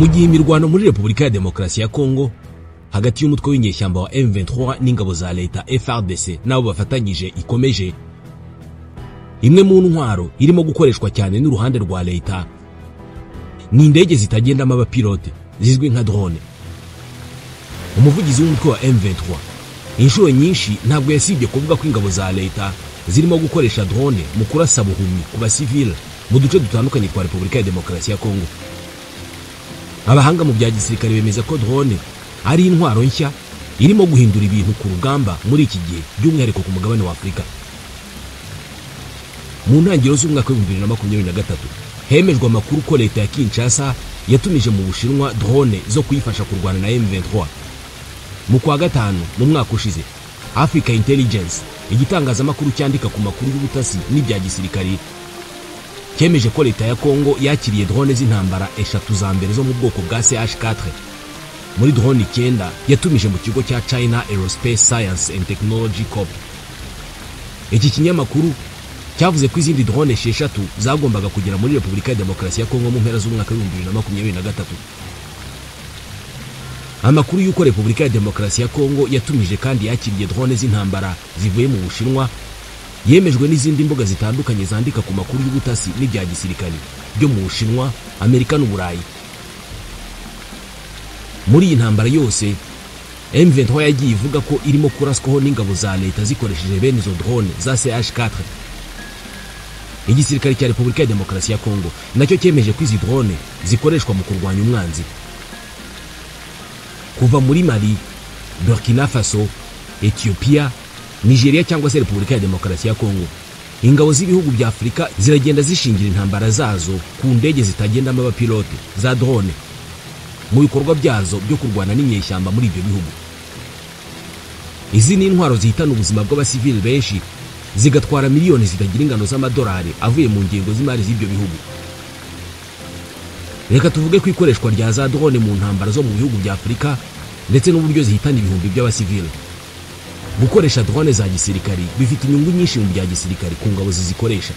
Mu gihe imirwano muri Repubulika ya Demokarasi ya Kongo hagati y'umutwe w'inyeshyamba wa M23 n'ingabo za leta FARDC nabo bafatanyije ikomeje, imwe mu ntwaro irimo gukoreshwa cyane n'uruhande rwa leta ni indege zitagendamo abapilote zizwi nka drone. Umuvugizi w'umutwe wa M23 inshuro nyinshi ntabwo yasibye kuvuga ko ingabo za leta zirimo gukoresha drone mu kurasa buhumyi ku basivile mu duce dutandukanye twa Repubulika ya Demokarasi ya Kongo. Abahanga mu bya gisirikare bemeza ko drone ari intwaro nshya irimo guhindura ibintu ku rugamba muri iki gihe, by'umwihariko ku mugabane wa Afurika. Mu ntangiriro z'umwaka wa 2023 hemejwe amakuru ko leta ya Kinshasa yatumije mu Bushinwa drone zo kuyifasha kurwana na M23. Mu kwa gatanu mu mwaka ushize, Africa Intelligence, igitangazamakuru cyandika ku makuru y'ubutasi n'ibya gisirikare, cyemeje ko leta ya Kongo yakiriye drone z'intambara eshatu za mbere zo mu bwoko bwa CH4 muri drone 9 yatumije mu kigo cya China Aerospace Science and Technology Corp. Iki kinyamakuru cyavuze ko izindi drone esheshatu zagombaga kugera muri Repubulika ya Demokarasi ya Kongo mu mpera z'umwaka wa 2023. Amakuru y'uko Repubulika ya Demokarasi ya Kongo yatumije kandi yakiriye drone z'intambara zivuye mu Bushinwa yemejwe n'izindi mbuga zitandukanye zandika ku makuru y'ubutasi n'ibya gisirikare byo mu Bushinwa, Amerika n'Uburayi. Muri iyi ntambara yose M23 yagiye ivuga ko irimo kuraswaho n'ingabo za leta zikoresheje bene izo drone za CH4. Igisirikare cya Repubulika ya Demokarasi ya Kongo nacyo cyemeje ko izi drone zikoreshwa mu kurwanya umwanzi. Kuva muri Mali, Burkina Faso, Ethiopia, Nigeria cyangwa se Repubulika ya Demokarasi ya Kongo, ingabo z'ibihugu bya Afurika ziragenda zishingira intambara zazo ku ndege zitagendamo abapilote za drone mu bikorwa byazo byo kurwana n'inyeshyamba muri ibyo bihugu. Izi ni intwaro zihitana ubuzima bw'abasivili benshi, zigatwara miliyoni zitagira ingano z'amadolari avuye mu ngingo z'imari z'ibyo bihugu. Reka tuvuge ko ikoreshwa rya za drone mu ntambara zo mu bihugu bya Afurika ndetse n'uburyo zihitana ibihumbi by'abasivili. Gukoresha drone za gisirikari bifite inyungu nyinshi mu bya gisirikari ku ngabo zizikoresha.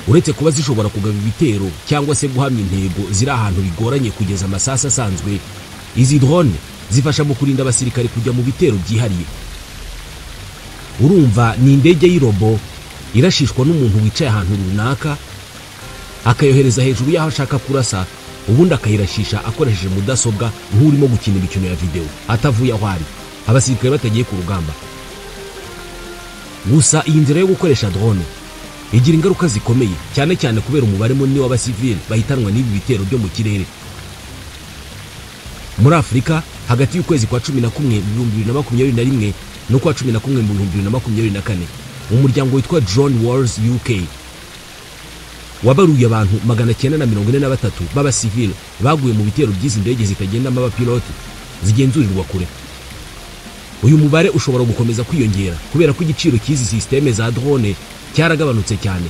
Uretse kuba zishobora kugaba ibitero cyangwa se guhamya intego ziri ahantu bigoranye kugeza amasasu asanzwe, izi drone zifasha mu kurinda abasirikari kujya mu bitero byihariye. Urumva ni indege y'irobo irashishwa n'umuntu wicaye ahantu runaka, akayohereza hejuru y'aho ashaka kurasa, ubundi akayirashisha akoresheje mudasobwa nk'urimo gukina imikino ya video atavuye aho ari, abasirikare batagiye ku rugamba. Gusa iyi nzira yo gukoresha drone igira ingaruka zikomeye, cyane cyane kubera umubare munini w'abasivili bahitanwa n'ibi bitero byo mu kirere. Muri Afurika hagati y'ukwezi kwa 11 2021 no kwa 11 2024, umuryango witwa Drone Wars UK wabaruye abantu 943 b'abasivili baguye mu bitero by'izi ndege zitagendamo abapilote zigenzurirwa kure. Uyu mubare ushobora gukomeza kwiyongera kubera ko igiciro cy'izi systeme za drone cyaragabanutse cyane,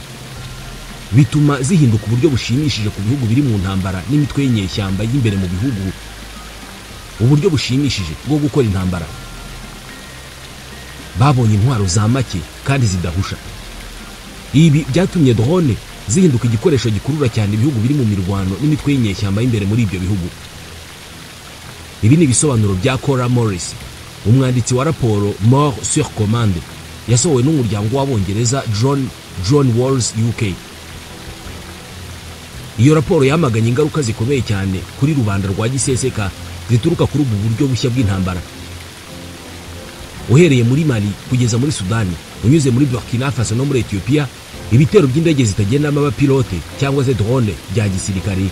bituma zihinduka uburyo bushimishije ku bihugu biri mu ntambara n'imitwe y'inyeshyamba y'imbere mu bihugu, uburyo bushimishije bwo gukora intambara. Babonye intwaro za make kandi zidahusha. Ibi byatumye drone zihinduka igikoresho gikurura cyane ibihugu biri mu mirwano n'imitwe y'inyeshyamba y'imbere muri ibyo bihugu. Ibi ni ibisobanuro bya Cora Morris, umwanditsi wa raporo Mort sur Commande yasohowe n'umuryango w'Abongereza Drone Wars UK. Iyo raporo yamaganye ingaruka zikomeye cyane kuri rubanda rwa giseseka zituruka kuri ubu buryo bushya bw'intambara. Uhereye muri Mali kugeza muri Sudani, unyuze muri Burkina Faso no muri Ethiopia, ibitero by'indege zitagendamo abapilote cyangwa se drone bya gisirikare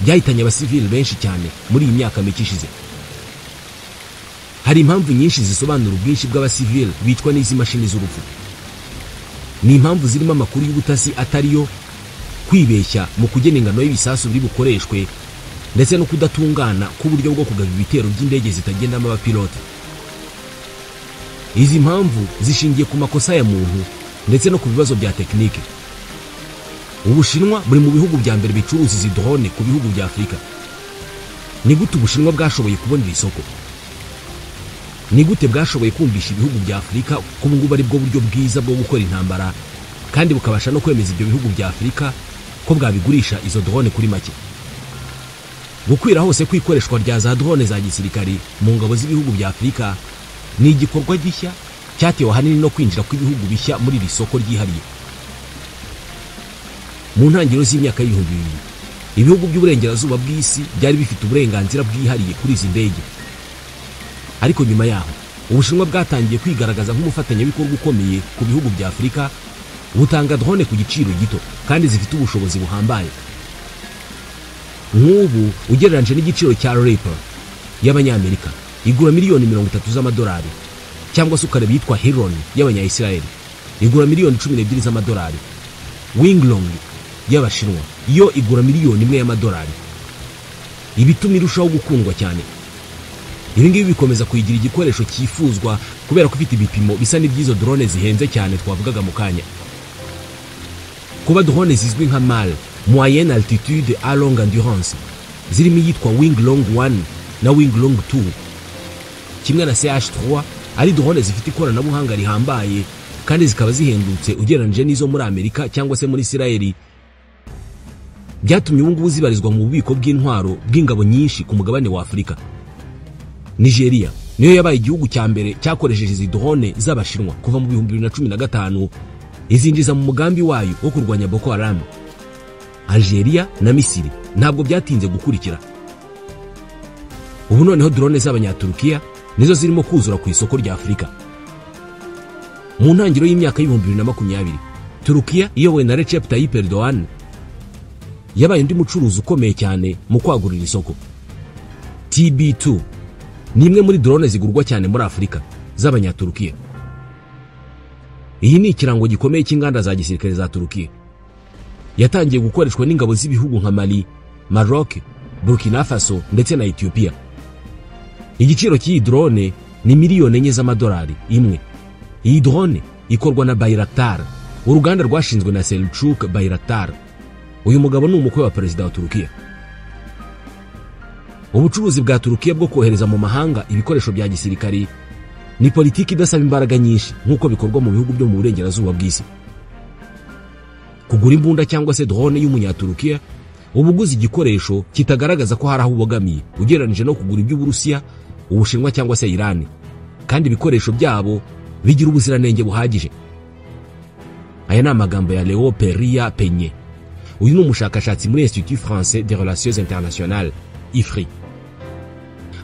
byahitanye abasivili benshi cyane muri iyi myaka mike ishize. Hari impamvu nyinshi zisobanura ubwinshi bw'abasivili bicwa n'izi mashini z'urupfu. Ni impamvu zirimo amakuru y'ubutasi atariyo, kwibeshya mu kugena ingano y'ibisasu biri bukoreshwe, ndetse no kudatungana k'uburyo bwo kugaba ibitero by'indege zitagendamo abapilote. Izi mpamvu zishingiye ku makosa ya muntu ndetse no ku bibazo bya tekinike. Ubushinwa buri mu bihugu bya mbere bicuruza izi drone ku bihugu bya Afurika. Ni gute Ubushinwa bwashoboye kubonera isoko? Ni gute bwashoboye kumvisha ibihugu bya Afurika ko ngubu ari bwo buryo bwiza bwo gukora intambara, kandi bukabasha no kwemeza ibyo bihugu bya Afurika ko bwabigurisha izo drone kuri make? gukwira hose kwikoreshwa rya za drone za gisirikari mu ngabo z'ibihugu bya Afurika ni igikorwa gishya cyatewe ahanini no kwinjira kw'ibihugu bishya muri iri soko ryihariye. Mu ntangiriro z'imyaka y'ibihumbi bibiri, ibihugu by'uburengerazuba bw'isi byari bifite uburenganzira bwihariye kuri izi ndege, ariko nyuma yaho Ubushinwa bwatangiye kwigaragaza nk'umufatanyabikorwa ukomeye ku bihugu bya Afurika, butanga drone ku giciro gito kandi zifite ubushobozi buhambaye. Nk'ubu ugereranyije n'igiciro cya Reaper y'Abanyamerika igura miliyoni 30 z'amadolari, cyangwa se ukareba yitwa Heron y'Abanya-Israel igura miliyoni 12 z'amadolari. Winglong y'Abashinwa yo igura miliyoni 1 y'amadolari. Ibituma irushaho gukundwa cyane. Ibi ngibi bikomeza kuyigira igikoresho cyifuzwa kubera ko ifite ibipimo bisa n'iby'izo drone zihenze cyane twavugaga mu kanya. Kuba drone zizwi nka MAL, Moyenne Altitude à Longue Endurance, zirimo iyitwa Winglong 1 na Winglong 2, kimwe na CH3, ari drone zifite ikoranabuhanga rihambaye kandi zikaba zihendutse ugereranyije n'izo muri Amerika cyangwa se muri Israel, byatumye ubu ngubu zibarizwa mu bubiko bw'intwaro bw'ingabo nyinshi ku mugabane wa Afurika. Nigeria niyo yabaye igihugu cya mbere cyakoresheje izi drone z'Abashinwa kuva mu 2015, izinjiza mu mugambi wayo wo kurwanya Boko Haram. Algeria na Misiri ntabwo byatinze gukurikira. Ubu noneho drone z'Abanyaturukiya nizo zirimo kuzura ku isoko rya Afurika. Mu ntangiriro y'imyaka y'2020, Turukiya iyobowe na Recep Tayyip Erdogan yabaye undi mucuruzi ukomeye cyane mu kwagurira isoko. TB2 ni imwe muri drone zigurwa cyane muri Afurika z'Abanyaturukiya. Iyi ni ikirango gikomeye cy'inganda za gisirikare za Turukiya. Yatangiye gukoreshwa n'ingabo z'ibihugu nka Mali, Maroc, Burkina Faso ndetse na Ethiopia. Igiciro cy'iyi drone ni miliyoni 4 z'amadolari imwe. Iyi drone ikorwa na Bayraktar, uruganda rwashinzwe na Selçuk Bayraktar. Uyu mugabo ni umukwe wa perezida wa Turukiya. Ubucuruzi bwa Turukiya bwo kohereza mu mahanga ibikoresho bya gisirikari ni politiki idasaba imbaraga nyinshi nk'uko bikorwa mu bihugu byo mu burengerazuba bw'isi. Kugura imbunda cyangwa se drone y'umunyaturukiya ubuguzi igikoresho kitagaragaza ko hari aho ubogamiye ugereranije no kugura iby'Uburusiya, Ubushinwa cyangwa se Iran, kandi ibikoresho byabo bigira ubuziranenge buhagije. Aya ni amagambo ya Léo Peria Peñé. Uyu ni umushakashatsi muri Institut Français des Relations Internationales IFRI,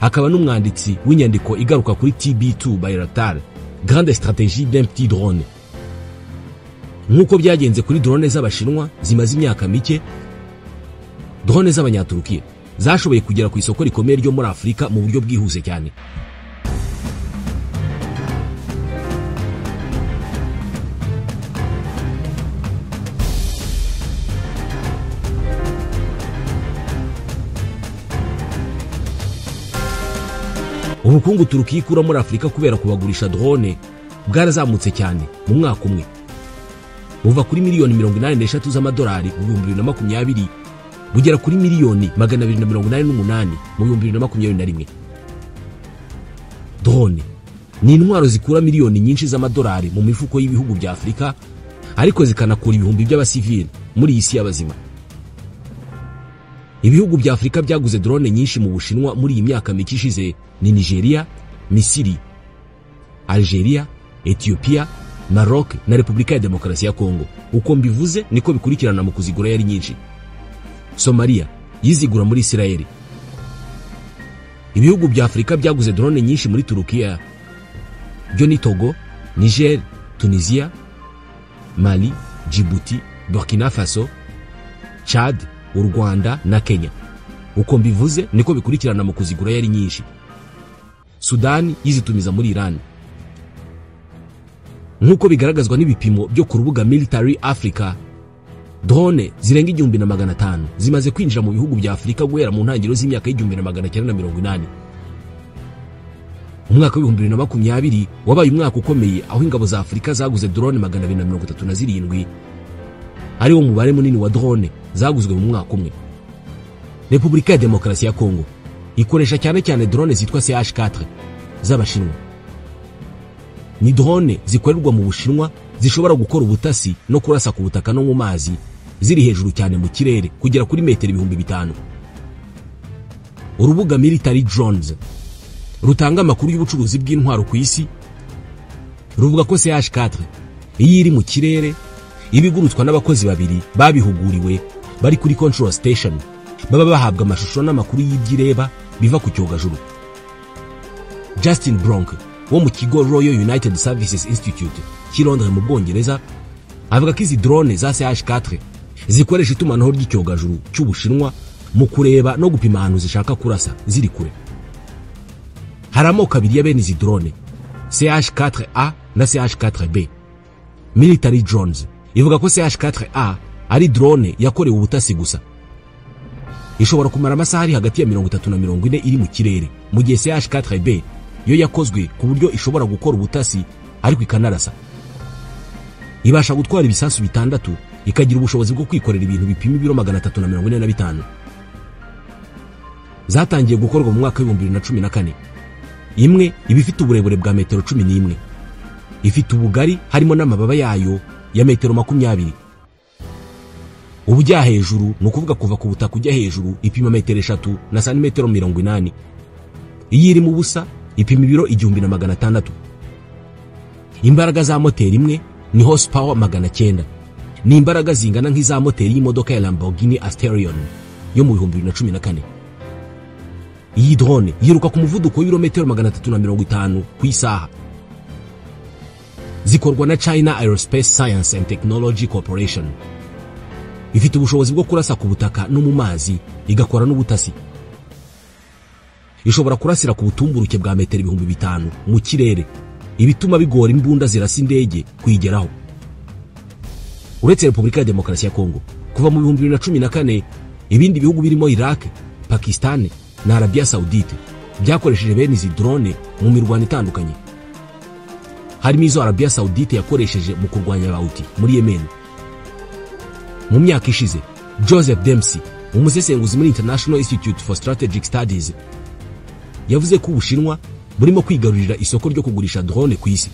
akaba n'umwanditsi w'inyandiko igaruka kuri TB2 Bayraktar, Grande Stratégie d'un petit drone. Nk'uko byagenze kuri drone z'Abashinwa zimaze imyaka mike, drone z'Abanyaturukiya zashoboye kugera ku isoko rikomeye ryo muri Afurika mu buryo bwihuse cyane. Ubukungu Turukiya ikura muri Afurika kubera kubagurisha drone bwarazamutse cyane mu mwaka umwe, buva kuri miliyoni 83 z'amadolari mu 2020 bugera kuri miliyoni 288 mu 2021. Drone ni intwaro zikura miliyoni nyinshi z'amadolari mu mifuko y'ibihugu bya Afurika, ariko zikanakura ibihumbi by'abasivili muri iyi si y'abazima. Ibihugu bya Afurika byaguze drone nyinshi mu Bushinwa muri iyi myaka mike ishize ni Nigeria, Misiri, Algeria, Ethiopia, Maroc na Repubulika ya Demokarasi ya Kongo. Uko mbivuze niko bikurikirana mu kuzigura yari nyinshi. Somalia yizigura muri Israel. Ibihugu bya Afurika byaguze drone nyinshi muri Turukiya byo ni Togo, Niger, Tunisia, Mali, Djibouti, Burkina Faso, Chad, u Rwanda na Kenya. Uko mbivuze niko bikurikirana mu kuzigura yari nyinshi. Sudani yizitumiza muri Iran. Nk'uko bigaragazwa n'ibipimo byo ku rubuga Military Africa, drone zirenga 1500 zimaze kwinjira mu bihugu bya Afurika guhera mu ntangiriro z'imyaka y'1980. Umwaka wa 2020 wabaye umwaka ukomeye aho ingabo za Afurika zaguze drone 237, ari wo mubare munini wa drone zaguzwe mu mwaka umwe. Repubulika ya Demokarasi ya Kongo ikoresha cyane cyane drone zitwa CH4 z'Abashinwa. Ni drone zikorerwa mu Bushinwa zishobora gukora ubutasi no kurasa ku butaka no mu mazi ziri hejuru cyane mu kirere kugera kuri metero 5000. urubuga Military Drones rutanga amakuru y'ubucuruzi bw'intwaro ku isi ruvuga ko CH4 iyo iri mu kirere ibigurutswa n'abakozi babiri babihuguriwe bari kuri control station baba bahabwa amashusho n'amakuru y'ibyireba biva ku cyogajuru. Justin Bronk wo mu kigo Royal United Services Institute cy'Londres mu Bwongereza avuga ko izi drone za CH4 zikoresha itumanaho ry'icyogajuru cy'Ubushinwa mu kureba no gupima ahantu zishaka kurasa ziri kure. Hari amoko abiri ya bene izi drone, CH4A na CH4B. Military Drones ivuga ko CH4A ari drone yakorewe ubutasi gusa, ishobora kumara amasaha ari hagati ya 30 na 40 iri mu kirere, mu gihe CH4B yo yakozwe ku buryo ishobora gukora ubutasi ariko ikanarasa. Ibasha gutwara ibisasu bitandatu, ikagira ubushobozi bwo kwikorera ibintu bipima ibiro 345. Zatangiye gukorwa mu mwaka wa 2014. Imwe ibifite uburebure bwa metero 11, ifite ubugari harimo n'amababa yayo ya metero 20. Ubujya hejuru no kuvuga kuva ku butaka ujya hejuru ipima metero 3 na santimetero 80. Iyi iri mu busa ipima ibiro 1600. Imbaraga za moteri imwe ni horsepower 900. Ni imbaraga zingana nk'iza moteri y'imodoka ya Lamborghini Asterion yo mu 2014. Iyi drone yiruka ku muvuduko w'ibirometero 350 ku isaha. Zikorwa na China Aerospace Science and Technology Corporation. Ifite ubushobozi bwo kurasa ku butaka no mu mazi, igakora n'ubutasi. Ishobora kurasira ku butumburuke bwa metero 5000 mu kirere, ibituma bigora imbunda zirasa indege kuyigeraho. Uretse Repubulika ya Demokarasi ya Kongo, kuva mu 2014 ibindi bihugu birimo Iraq, Pakistan na Arabia Saudite byakoresheje bene izi drone mu mirwano itandukanye. Harimo izo Arabia Saudite yakoresheje mu kurwanya Houthi muri Yemen. Mu myaka ishize, Joseph Dempsey, umusesenguzi muri International Institute for Strategic Studies, yavuze ko Ubushinwa burimo kwigarurira isoko ryo kugurisha drone ku isi.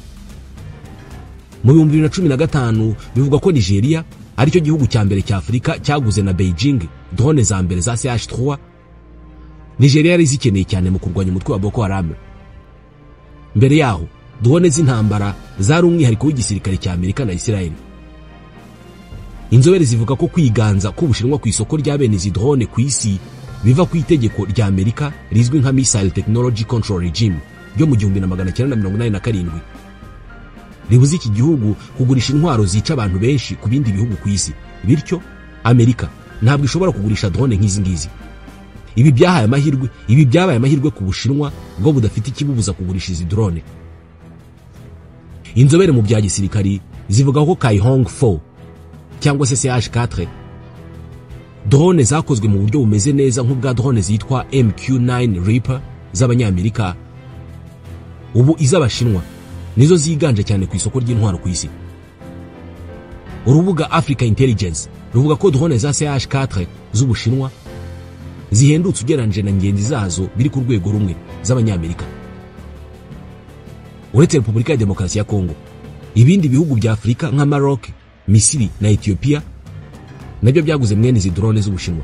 Mu 2015 bivuga ko Nigeria ari cyo gihugu cya mbere cya Afrika cyaguze na Beijing drone za mbere za CH3. Nigeria yari zikeneye cyane mu kurwanya umutwe wa Boko Haram. Mbere yaho, drone z'intambara zari umwihariko w'igisirikare cya Amerika na Israel. Inzobere zivuga ko kwiganza k'Ubushinwa ku isoko rya bene izi drone ku isi biva ku itegeko rya Amerika rizwi nka Missile Technology Control Regime ryo mu 1987. Ribuza iki gihugu kugurisha intwaro zica abantu benshi ku bindi bihugu ku isi. Bityo Amerika ntabwo ishobora kugurisha drone nk'izi ngizi. Ibi byabaye amahirwe ku Bushinwa ngo budafite ikibubuza kugurisha izi drone. Inzobere mu bya gisirikari zivuga ko Kaihong 4 cyangwa se CH4 drone zakozwe mu buryo bumeze neza nk'ubwa drone zitwa MQ-9 Reaper z'Abanyamerika. Ubu iz'Abashinwa nizo ziganje cyane ku isoko ry'intwaro ku isi. Urubuga Africa Intelligence ruvuga ko drone za CH4 z'Ubushinwa zihendutse ugereranyije na ngenzi zazo biri ku rwego rumwe z'Abanyamerika. Uretse Repubulika ya Demokarasi ya Kongo, ibindi bihugu bya Afrika nka Maroc, Misiri na Ethiopia nabyo byaguze mwene izi drone z'Ubushinwa.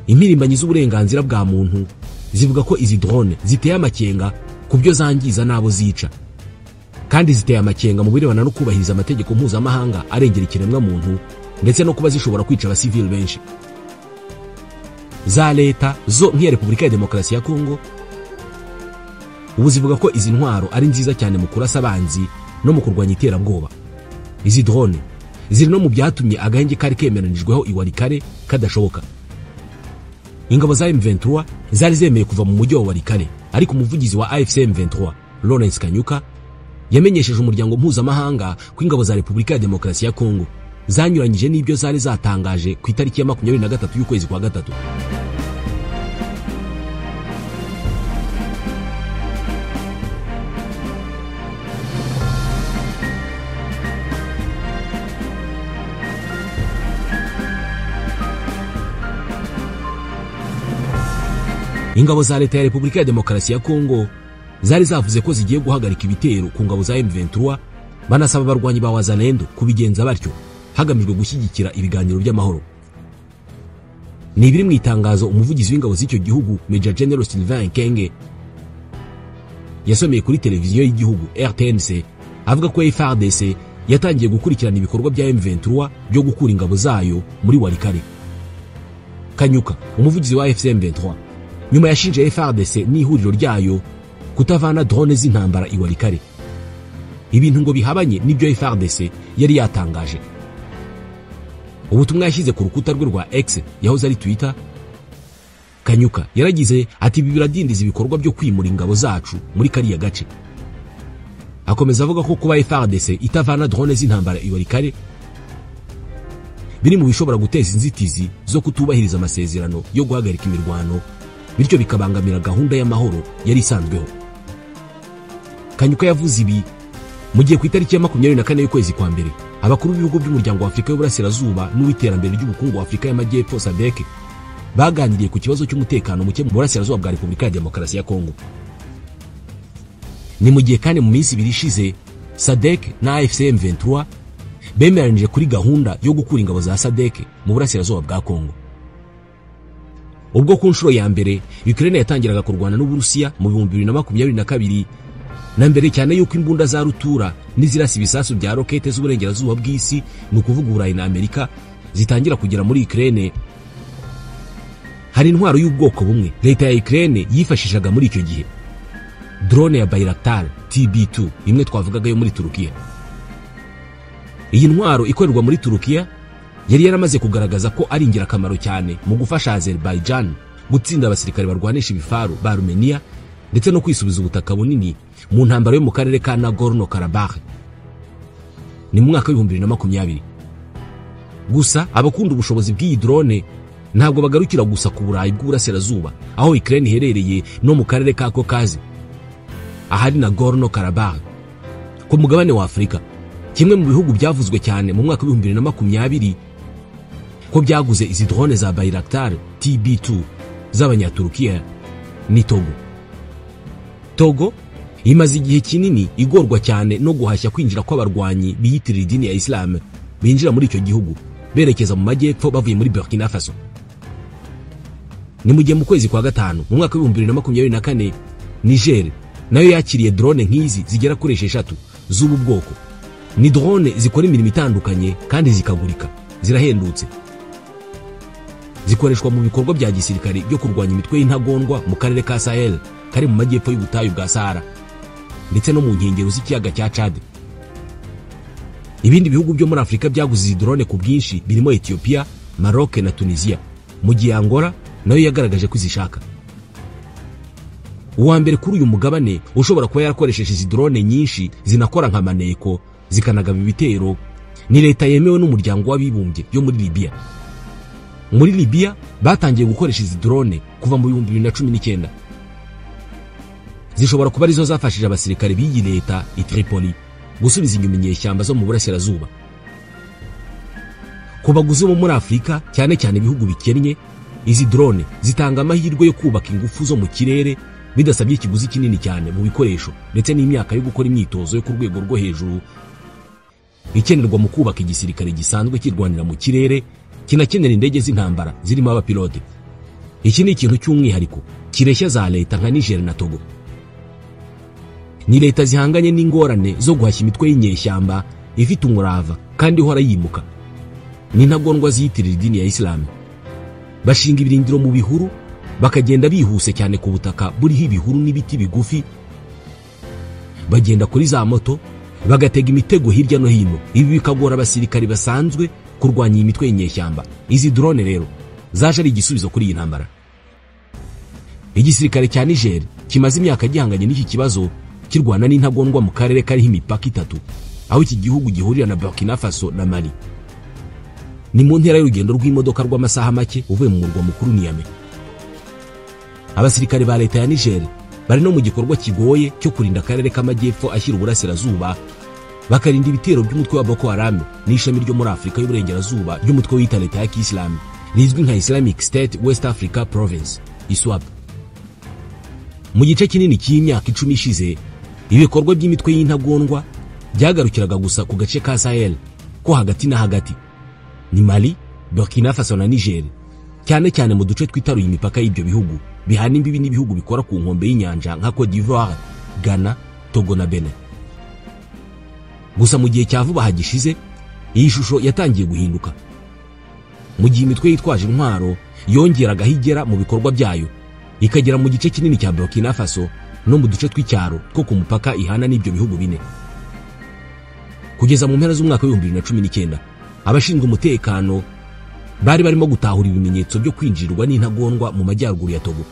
Impirimbanyi z'uburenganzira bwa muntu zivuga ko izi drone ziteye amakenga ku byo zangiza nabo zica, kandi ziteye amakenga mu birebana no kubahiriza amategeko mpuzamahanga arengera ikiremwa muntu ndetse no kuba zishobora kwica abasivili benshi. Za leta zo nk'iya Repubulika ya Demokarasi ya Kongo ubu zivuga ko izi ntwaro ari nziza cyane mu kurasa abanzi no mu kurwanya iterabwoba. Izi drone ziri no mu byatumye agahenge kari kemeranijweho iwarikare kadashoboka. Ingabo za M23 zari zemeye kuva mu mujyi wa Warikare, ariko umuvugizi wa AFC M23 Lawrence Kanyuka yamenyesheje umuryango mpuzamahanga ko ingabo za Repubulika ya Demokarasi ya Kongo zanyuranyije n'ibyo zari zatangaje ku itariki ya 23 y'ukwezi kwa gatatu. Ingabo za leta ya Repubulika ya Demokarasi ya Kongo zari zavuze ko zigiye guhagarika ibitero ku ngabo za M23, banasaba abarwanyi ba Wazalendo kubigenza batyo hagamijwe gushyigikira ibiganiro by'amahoro. ni ibiri mu itangazo umuvugizi w'ingabo z'icyo gihugu Major General Sylvain Ekenge yasomeye kuri televiziyo y'igihugu RTNC, avuga ko FARDC yatangiye gukurikirana ibikorwa bya M23 byo gukura ingabo zayo muri Walikale. Kanyuka, umuvugizi wa FCM23, nyuma yashinje FARDC n'ihuriro ryayo kutavana drone z'intambara i Walikale. Ibintu ngo bihabanye n'ibyo FARDC yari yatangaje. Ubutumwa yashyize ku rukuta rwe rwa X yahoze ari Twitter, Kanyuka yaragize ati ibi biradindiza ibikorwa byo kwimura ingabo zacu muri kariya gace. Akomeza avuga ko kuba FARDC itavana drone z'intambara i Walikale biri mu bishobora guteza inzitizi zo kutubahiriza amasezerano yo guhagarika imirwano, bityo bikabangamira gahunda y'amahoro yari isanzweho. Kanyuka yavuze ibi mu gihe ku itariki ya 24 y'ukwezi kwa mbere abakuru b'ibihugu by'umuryango wa Afurika y'Uburasirazuba n'uw'iterambere ry'ubukungu wa Afurika y'Amajyepfo SADC baganiriye ku kibazo cy'umutekano muke mu burasirazuba bwa Repubulika ya Demokarasi ya Kongo. Ni mu gihe kandi mu minsi ibiri ishize SADC na AFCM23 bemeranije kuri gahunda yo gukura ingabo za SADC mu burasirazuba bwa Kongo. Ubwo ku nshuro ya mbere Ukraine yatangiraga kurwana n'Uburusiya mu 2022 na mbere cyane yuko imbunda za rutura n'izirasi ibisasu bya rokete z'uburengerazuba bw'isi ni ukuvuga Uburayi na Amerika zitangira kugera muri Ukraine, hari intwaro y'ubwoko bumwe leta ya Ukraine yifashishaga muri icyo gihe, drone ya Bayraktar TB2 imwe twavugaga yo muri Turukiya. Iyi ntwaro ikorerwa muri Turukiya yari yaramaze kugaragaza ko ari ingirakamaro cyane mu gufasha Azerbaijan gutsinda abasirikare barwanisha ibifaru ba Armenia ndetse no kwisubiza ubutaka bunini mu ntambara yo mu karere ka Nagorno-Karabakh. Ni mu mwaka wa 2020. Gusa abakunda ubushobozi bw'iyi drone ntabwo bagarukira gusa ku Burayi bw'Uburasirazuba, aho Ukraine iherereye no mu karere ka Caucase ahari Nagorno-Karabakh ku mugabane wa Afurika. Kimwe mu bihugu byavuzwe cyane mu mwaka wa 2020 ko byaguze izi drone za Bayraktar TB2 z'abanyaturukiya ni Togo. Togo imaze igihe kinini igorwa cyane no guhashya kwinjira kw'abarwanyi biyitirira idini ya Islam binjira muri icyo gihugu berekeza mu majyepfo bavuye muri Burkina Faso. Ni mu gihe mu kwezi kwa gatanu mu mwaka wa 2024 Niger nayo yakiriye drone nk'izi zigera kuri 6 z'ubu bwoko. Ni drone zikora imirimo itandukanye kandi zikagurika, zirahendutse. Zikoreshwa mu bikorwa bya gisirikare byo kurwanya imitwe y'intagondwa mu karere ka Sahel kari mu majyepfo y'ubutayu bwa Sahara ndetse no mu nkengero z'ikiyaga cya Chad. Ibindi bihugu byo muri Afurika byaguze izi drone ku bwinshi birimo Ethiopia, Maroc na Tunisia, mu gihe Angola nayo yagaragaje ko izishaka. Uwa mbere kuri uyu mugabane ushobora kuba yarakoresheje izi drone nyinshi zinakora nka maneko zikanagaba ibitero ni leta yemewe n'umuryango w'abibumbye yo muri Libya. Muri Libya batangiye gukoresha izi drone kuva mu 2019. Zishobora kuba arizo zafashije abasirikare b'iyi leta i Tripoli gusubiza inyuma inyeshyamba zo mu burasirazuba. Ku baguzi bo muri Afurika cyane cyane ibihugu bikennye, izi drone zitanga amahirwe yo kubaka ingufu zo mu kirere bidasabye ikiguzi kinini cyane mu bikoresho ndetse n'imyaka yo gukora imyitozo yo ku rwego rwo hejuru ikenerwa mu kubaka igisirikare gisanzwe kirwanira mu kirere kinakenera indege z'intambara zirimo abapilote. Iki ni ikintu cy'umwihariko kireshya za leta nka Niger na Togo. Ni leta zihanganye n'ingorane zo guhashya imitwe y'inyeshyamba ifite umurava kandi ihora yimuka. Ni ntagondwa ziyitirira idini ya Islam. Bashinga ibirindiro mu bihuru bakagenda bihuse cyane ku butaka buriho ibihuru n'ibiti bigufi. Bagenda kuri za moto bagatega imitego hirya no hino. Ibi bikagora abasirikari basanzwe kurwanya imitwe y'inyeshyamba. Izi drone rero zaje ari igisubizo kuri iyi ntambara. Igisirikare cya Niger kimaze imyaka gihanganye n'iki kibazo kirwana n'intagondwa mu karere kariho imipaka 3 aho iki gihugu gihurira na Burkina Faso na Mali. Ni mu ntera y'urugendo rw'imodoka rw'amasaha make uvuye mu murwa mukuru Niamey. Abasirikare ba leta ya Niger bari no mu gikorwa kigoye cyo kurinda akarere k'amajyepfo ashyira uburasirazuba, bakarinda ibitero by'umutwe wa Boko Haram n'ishami ryo muri Afurika y'Uburengerazuba ry'umutwe wita leta ya Islam rizwi nka Islamic State West Africa Province ISWAP. Mu gice kinini cy'imyaka 10 ishize ibikorwa by'imitwe y'intagondwa byagarukiraga gusa ku gace ka Sahel ko hagati na hagati ni Mali, Burkina Faso na Niger. cyane cyane mu duce twitaruye imipaka y'ibyo bihugu bihana imbibi n'ibihugu bikora ku nkombe y'inyanja nka Côte d'Ivoire, Ghana, Togo na Benin. Gusa mu gihe cya vuba hagishize iyi shusho yatangiye guhinduka, mu gihe imitwe yitwaje intwaro yongeraga higera mu bikorwa byayo ikagera mu gice kinini cya Burkina Faso no mu duce tw'icyaro two ku mupaka ihana n'ibyo bihugu bine. Kugeza mu mpera z'umwaka wa 2019 abashinzwe umutekano bari barimo gutahura ibimenyetso byo kwinjirwa n'intagondwa mu majyaruguru ya Togo.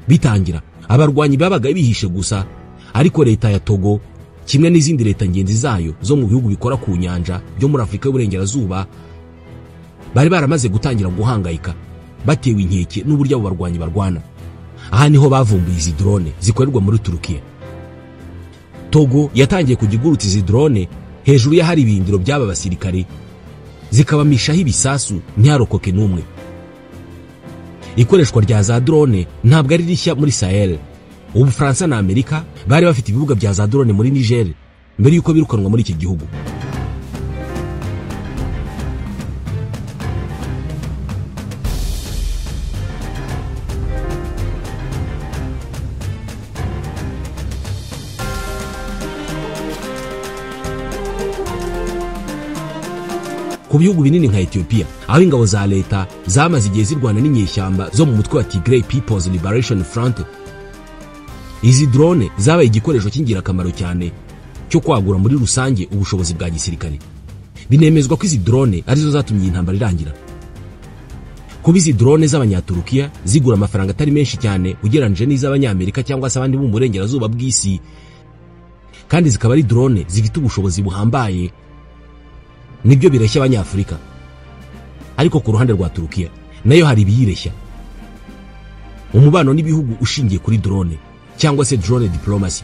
Bitangira abarwanyi babaga bihishe gusa, ariko leta ya Togo kimwe n'izindi leta ngenzi zayo zo mu bihugu bikora ku nyanja byo muri Afrika y'Uburengerazuba bari baramaze gutangira guhangayika batewe inkeke n'uburyo abo barwanyi barwana. Aha niho bavumbuye izi drone zikorerwa muri Turukiya. Togo yatangiye kugigurutsa izi drone hejuru y'ahari ibindiro by'aba basirikare zikabamishaho ibisasu ntiharokoke n'umwe. Ikoreshwa rya za drone ntabwo ari rishya muri Sahel. Ubufaransa na Amerika bari bafite ibibuga bya za drone muri Niger mbere yuko birukanwa muri iki gihugu. Ku bihugu binini nka Ethiopia, aho ingabo za leta zamaze igihe zirwana n'inyeshyamba zo mu mutwe wa Tigray People's Liberation Front, izi drone zabaye igikoresho cy'ingirakamaro cyane cyo kwagura muri rusange ubushobozi bwa gisirikare. Binemezwa ko izi drone arizo zatumye intambara irangira. Kuba izi drone z'abanyaturukiya zigura amafaranga atari menshi cyane ugereranyije n'iz'abanyamerika cyangwa se abandi bo mu burengerazuba bw'isi, kandi zikaba ari drone zifite ubushobozi buhambaye, nibyo bireshya abanyafurika. Ariko ku ruhande rwa Turukiya nayo hari ibiyireshya. Umubano n'ibihugu ushingiye kuri drone cyangwa se drone diplomacy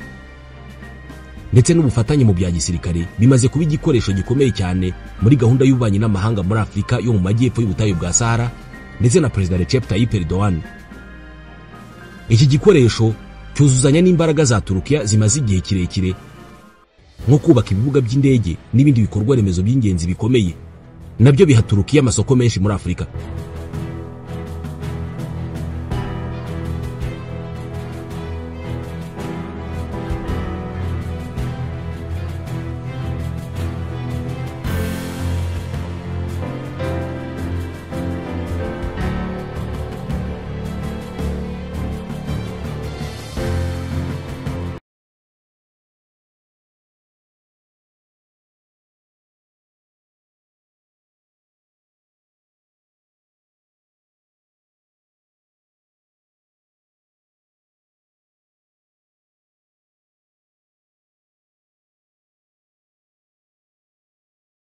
ndetse n'ubufatanye mu bya gisirikare bimaze kuba igikoresho gikomeye cyane muri gahunda y'ububanyi n'amahanga muri Afrika yo mu majyepfo y'ubutayu bwa Sahara ndetse na Perezida Recep Tayyip Erdogan. Iki gikoresho cyuzuzanya n'imbaraga za Turukiya zimaze igihe kirekire nko kubaka ibibuga by'indege n'ibindi bikorwa remezo by'ingenzi bikomeye, nabyo biha Turukiya amasoko menshi muri Afrika.